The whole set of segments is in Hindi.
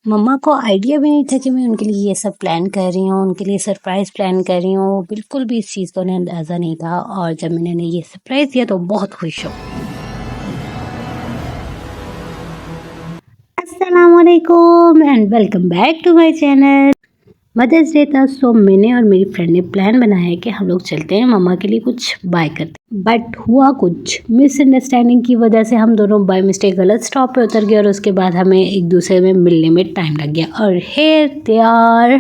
मम्मा को आइडिया भी नहीं था कि मैं उनके लिए ये सब प्लान कर रही हूँ, उनके लिए सरप्राइज़ प्लान कर रही हूँ। बिल्कुल भी इस चीज़ का उन्हें अंदाज़ा नहीं था और जब मैंने उन्हें ये सरप्राइज़ दिया तो बहुत खुश हो। अस्सलाम वालेकुम and welcome back to my channel. Mother's day था, सो मैंने और मेरी फ्रेंड ने प्लान बनाया है कि हम लोग चलते हैं मम्मा के लिए कुछ बाय करते। बट हुआ कुछ मिसअंडरस्टैंडिंग की वजह से हम दोनों बाय मिस्टेक गलत स्टॉप पे उतर गए और उसके बाद हमें एक दूसरे में मिलने में टाइम लग गया। और हेयर तैयार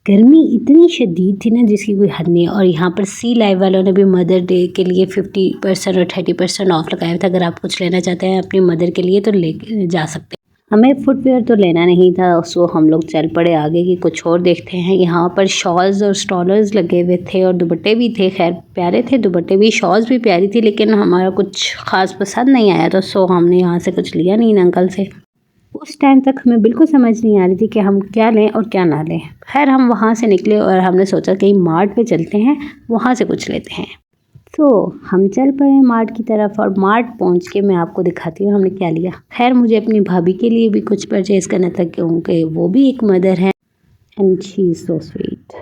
गर्मी इतनी शदीद थी ना जिसकी कोई हद नहीं। और यहाँ पर सी लाइव वालों ने भी मदर डे के लिए 50% और 30% ऑफ लगाया था। अगर आप कुछ लेना चाहते हैं अपनी मदर के लिए तो ले जा सकते हैं। हमें फुटवेयर तो लेना नहीं था, सो हम लोग चल पड़े आगे कि कुछ और देखते हैं। यहाँ पर शॉल्स और स्टॉलर्स लगे हुए थे और दुपट्टे भी थे। खैर प्यारे थे दुपट्टे भी, शॉल्स भी प्यारी थी, लेकिन हमारा कुछ खास पसंद नहीं आया तो सो हमने यहाँ से कुछ लिया नहीं इन अंकल से। उस टाइम तक हमें बिल्कुल समझ नहीं आ रही थी कि हम क्या लें और क्या ना लें। खैर हम वहाँ से निकले और हमने सोचा कहीं मार्ट पे चलते हैं, वहाँ से कुछ लेते हैं। तो हम चल पड़े मार्ट की तरफ और मार्ट पहुंच के मैं आपको दिखाती हूँ हमने क्या लिया। खैर मुझे अपनी भाभी के लिए भी कुछ परचेज करना था क्योंकि वो भी एक मदर है and she is so sweet.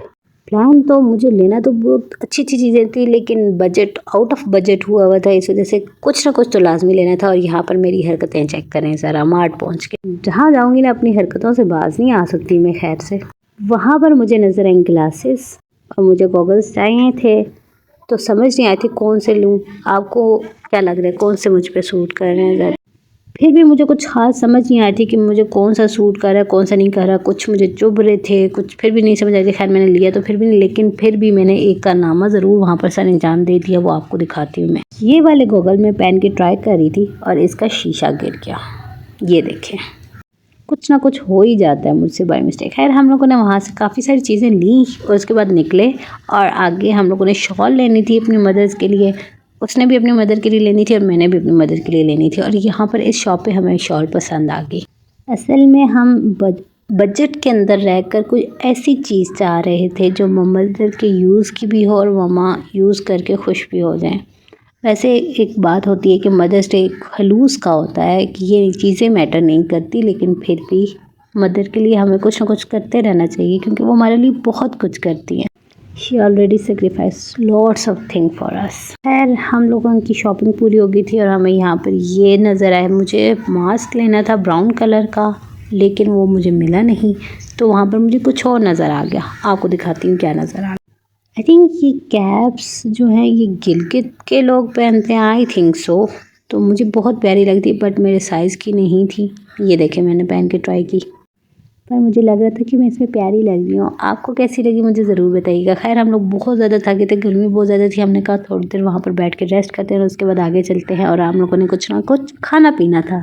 Plan तो मुझे लेना तो बहुत अच्छी अच्छी चीज़ें थी, लेकिन बजट आउट ऑफ बजट हुआ था, इस वजह से कुछ ना कुछ तो लाजमी लेना था। और यहाँ पर मेरी हरकतें चेक करें ज़रा। मार्ट पहुँच के जहाँ जाऊँगी ना अपनी हरकतों से बाज नहीं आ सकती मैं। खैर से वहाँ पर मुझे नज़र आई ग्लासेस और मुझे गॉगल्स चाहिए थे, तो समझ नहीं आई थी कौन से लूँ। आपको क्या लग रहा है कौन से मुझ पे सूट कर रहे हैं? फिर भी मुझे कुछ खास समझ नहीं आई थी कि मुझे कौन सा सूट कर रहा है कौन सा नहीं कर रहा। कुछ मुझे चुभ रहे थे, कुछ फिर भी नहीं समझ आई थी। खैर मैंने लिया तो फिर भी नहीं, लेकिन फिर भी मैंने एक कारनामा ज़रूर वहाँ पर सर अंजाम दे दिया, वो आपको दिखाती हूँ मैं। ये वाले गॉगल मैं पहन के ट्राई कर रही थी और इसका शीशा गिर गया। ये देखें, कुछ ना कुछ हो ही जाता है मुझसे बाय मिस्टेक। खैर हम लोगों ने वहाँ से काफ़ी सारी चीज़ें ली और उसके बाद निकले और आगे हम लोगों ने शॉल लेनी थी अपनी मदर्स के लिए। उसने भी अपनी मदर के लिए लेनी थी और मैंने भी अपनी मदर के लिए लेनी थी। और यहाँ पर इस शॉप पे हमें शॉल पसंद आ गई। असल में हम बजट के अंदर रहकर कोई ऐसी चीज़ चाह रहे थे जो मदर के यूज़ की भी हो और मम्मा यूज़ करके खुश भी हो जाएं। वैसे एक बात होती है कि मदर्स डे खलूस का होता है कि ये चीज़ें मैटर नहीं करती, लेकिन फिर भी मदर के लिए हमें कुछ ना कुछ करते रहना चाहिए क्योंकि वो हमारे लिए बहुत कुछ करती हैं। She already sacrifice lots of thing for us. खैर हम लोगों की शॉपिंग पूरी हो गई थी और हमें यहाँ पर ये नज़र आया। मुझे मास्क लेना था ब्राउन कलर का, लेकिन वो मुझे मिला नहीं, तो वहाँ पर मुझे कुछ और नज़र आ गया। आपको दिखाती हूँ क्या नज़र आ गया। आई थिंक ये कैप्स जो हैं ये गिलगित के लोग पहनते हैं, आई थिंक सो। तो मुझे बहुत प्यारी लगती बट मेरे साइज़ की नहीं थी। ये देखें मैंने पहन के ट्राई की, पर मुझे लग रहा था कि मैं इसमें प्यारी लग रही हूँ। आपको कैसी लगी मुझे ज़रूर बताइएगा। खैर हम लोग बहुत ज़्यादा थके थे, गर्मी बहुत ज़्यादा थी। हमने कहा थोड़ी देर वहाँ पर बैठ के रेस्ट करते हैं और उसके बाद आगे चलते हैं। और हम लोगों ने कुछ ना कुछ खाना पीना था,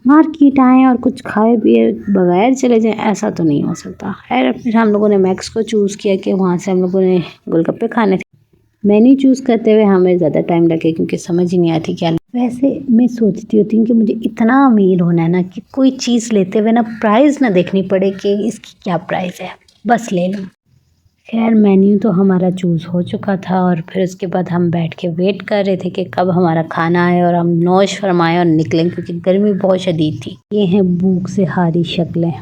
मार्केट आए और कुछ खाए पिए बगैर चले जाएं, ऐसा तो नहीं हो सकता। खैर फिर हम लोगों ने मैक्स को चूज़ किया कि वहाँ से हम लोगों ने गोलगप्पे खाने थे। मेन्यू चूज़ करते हुए हमें ज़्यादा टाइम लगे क्योंकि समझ ही नहीं आती क्या। वैसे मैं सोचती होती हूँ कि मुझे इतना अमीर होना है ना कि कोई चीज़ लेते हुए ना प्राइस ना देखनी पड़े कि इसकी क्या प्राइस है, बस ले लूँ। खैर मेन्यू तो हमारा चूज़ हो चुका था और फिर उसके बाद हम बैठ के वेट कर रहे थे कि कब हमारा खाना आए और हम नौश फरमाएं और निकलें क्योंकि गर्मी बहुत शदीद थी। ये हैं भूख से हारी शक्लें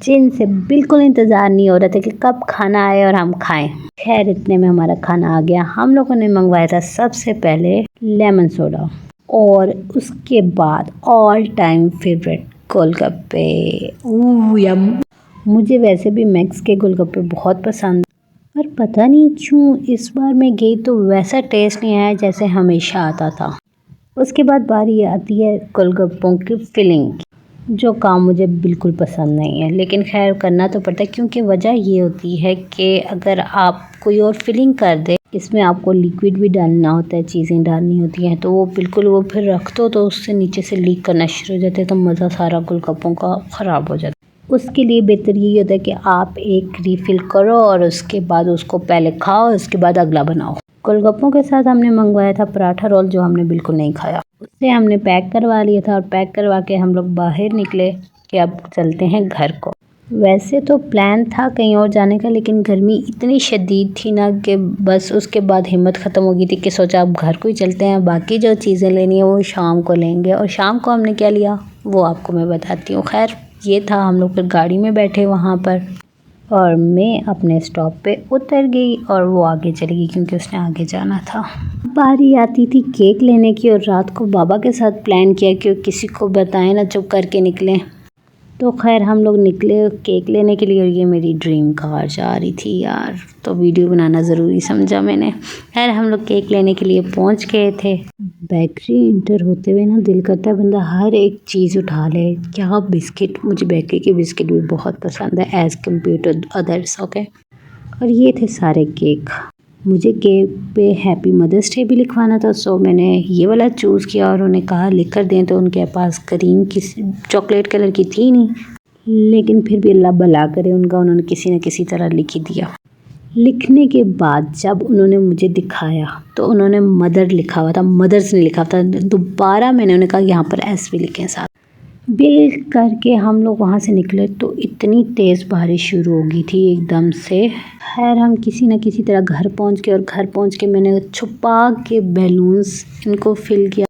जिनसे बिल्कुल इंतज़ार नहीं हो रहा था कि कब खाना आए और हम खाएं। खैर इतने में हमारा खाना आ गया। हम लोगों ने मंगवाया था सबसे पहले लेमन सोडा और उसके बाद ऑल टाइम फेवरेट गोलगप्पे। यम। मुझे वैसे भी मैक्स के गोलगप्पे बहुत पसंद, पर पता नहीं क्यों इस बार मैं गई तो वैसा टेस्ट नहीं आया जैसे हमेशा आता था। उसके बाद बारी आती है गोलगप्पों की फिलिंग, जो काम मुझे बिल्कुल पसंद नहीं है, लेकिन खैर करना तो पड़ता है क्योंकि वजह ये होती है कि अगर आप कोई और फिलिंग कर दे, इसमें आपको लिक्विड भी डालना होता है, चीज़ें डालनी होती हैं, तो वो बिल्कुल वो फिर रख दो तो उससे नीचे से लीक करना शुरू हो जाते हैं, तो मज़ा सारा गोलगप्पों का ख़राब हो जाता है। उसके लिए बेहतर यही होता है कि आप एक रीफ़िल करो और उसके बाद उसको पहले खाओ, उसके बाद अगला बनाओ। गोलगप्पों के साथ हमने मंगवाया था पराठा रोल, जो हमने बिल्कुल नहीं खाया। उससे हमने पैक करवा लिया था और पैक करवा के हम लोग बाहर निकले कि अब चलते हैं घर को। वैसे तो प्लान था कहीं और जाने का, लेकिन गर्मी इतनी शदीद थी ना कि बस उसके बाद हिम्मत ख़त्म हो गई थी कि सोचा अब घर को ही चलते हैं, बाकी जो चीज़ें लेनी है वो शाम को लेंगे। और शाम को हमने क्या लिया वो आपको मैं बताती हूँ। खैर ये था, हम लोग फिर गाड़ी में बैठे वहाँ पर और मैं अपने स्टॉप पे उतर गई और वो आगे चली गई क्योंकि उसने आगे जाना था। बारी आती थी केक लेने की और रात को बाबा के साथ प्लान किया कि किसी को बताएं ना, चुप करके निकलें। तो खैर हम लोग निकले केक लेने के लिए और ये मेरी ड्रीम कार जा रही थी यार, तो वीडियो बनाना ज़रूरी समझा मैंने। खैर हम लोग केक लेने के लिए पहुंच गए थे। बेकरी इंटर होते हुए ना दिल करता है बंदा हर एक चीज़ उठा ले। क्या बिस्किट, मुझे बेकरी के बिस्किट भी बहुत पसंद है as compare to others. Okay, और ये थे सारे केक। मुझे केक पे हैप्पी मदर्स डे भी लिखवाना था, सो मैंने ये वाला चूज़ किया और उन्हें कहा लिख कर दें, तो उनके पास क्रीम की चॉकलेट कलर की थी नहीं, लेकिन फिर भी अल्लाह भला करे उनका, उन्होंने किसी न किसी तरह लिख ही दिया। लिखने के बाद जब उन्होंने मुझे दिखाया तो उन्होंने मदर लिखा हुआ था, मदर्स ने लिखा था। दोबारा मैंने उन्हें कहा यहाँ पर एस भी लिखें साथ। बिल करके हम लोग वहाँ से निकले तो इतनी तेज़ बारिश शुरू हो गई थी एकदम से। खैर हम किसी न किसी तरह घर पहुँच गए और घर पहुँच के मैंने छुपा के बैलून्स इनको फिल किया।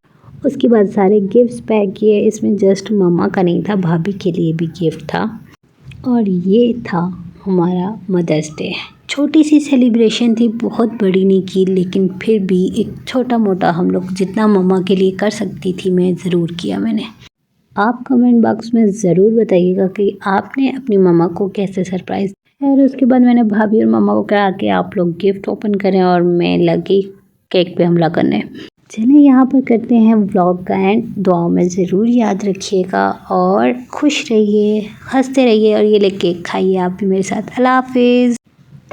उसके बाद सारे गिफ्ट्स पैक किए। इसमें जस्ट मम्मा का नहीं था, भाभी के लिए भी गिफ्ट था। और ये था हमारा मदर्स डे। छोटी सी सेलिब्रेशन थी, बहुत बड़ी नहीं की, लेकिन फिर भी एक छोटा मोटा हम लोग जितना मम्मा के लिए कर सकती थी मैं ज़रूर किया मैंने। आप कमेंट बॉक्स में ज़रूर बताइएगा कि आपने अपनी मम्मा को कैसे सरप्राइज़। और उसके बाद मैंने भाभी और मम्मा को कहा कि आप लोग गिफ्ट ओपन करें और मैं लगी केक पे हमला करने। चलिए यहाँ पर करते हैं व्लॉग का एंड। दुआओं में ज़रूर याद रखिएगा और खुश रहिए, हंसते रहिए और ये ले केक खाइए आप भी मेरे साथ। अल्लाह हाफिज़।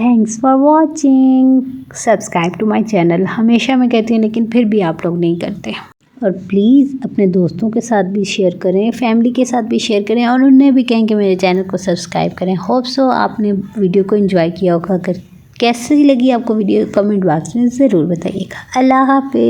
Thanks for watching. Subscribe to my channel. हमेशा मैं कहती हूँ लेकिन फिर भी आप लोग नहीं करते। और प्लीज़ अपने दोस्तों के साथ भी शेयर करें, फैमिली के साथ भी शेयर करें और उन्हें भी कहें कि मेरे चैनल को सब्सक्राइब करें। होप सो आपने वीडियो को एंजॉय किया होगा। अगर कैसी लगी आपको वीडियो कमेंट बॉक्स में ज़रूर बताइएगा। अल्लाह हाफिज़।